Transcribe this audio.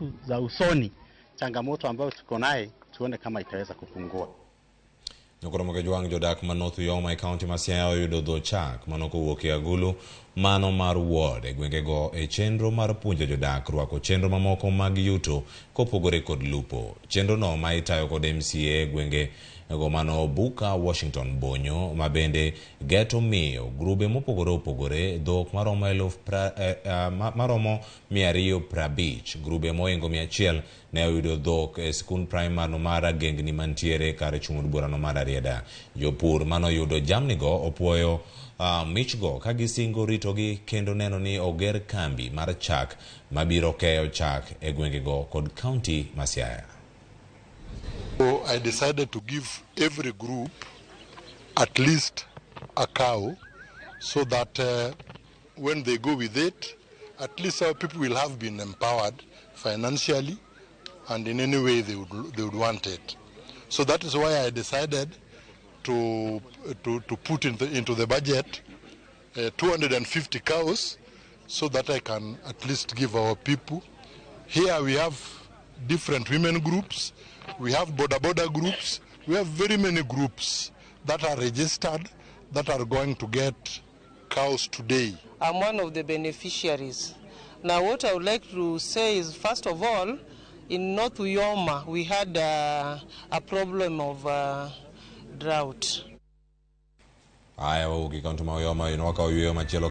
siku za usoni changamoto ambayo tuko naye tuone kama itaweza kupungua. Nyokoromoke juang Jodak ma North Uyoma county Masiaya oyudo dho chak manoko wuok e agulu mano mar ward e gwengego e chenro mar puonjo jodak rwako chenro mamoko mag yuto kopogore kod lupo. Chenro no ma itayo kod MCA gwenge go mano Buka Washington Bonyo ma bende geto miyo grube mopogore opogore dhok maromo 250 grube moingo 100 ne oyudo dhok e skund primary no mar gengni mantiere kar chung'od burano mar Arieda. Jopur mano yudo jamnigo opuoyo mich go ka gisingo ritogi kendo neno ni oger kambi mar chak mabiro keyo chak e gwengego kod county Masiaya. So I decided to give every group at least a cow so that when they go with it, at least our people will have been empowered financially and in any way they would want it. So that is why I decided to put into the budget 250 cows so that I can at least give our people. Here we have different women groups, we have border groups, we have very many groups that are registered that are going to get cows today. I'm one of the beneficiaries. Now what I would like to say is, first of all, in North Uyoma we had a problem of drought. Aya, ukikonto Uyoma inawaka Uyoma chelo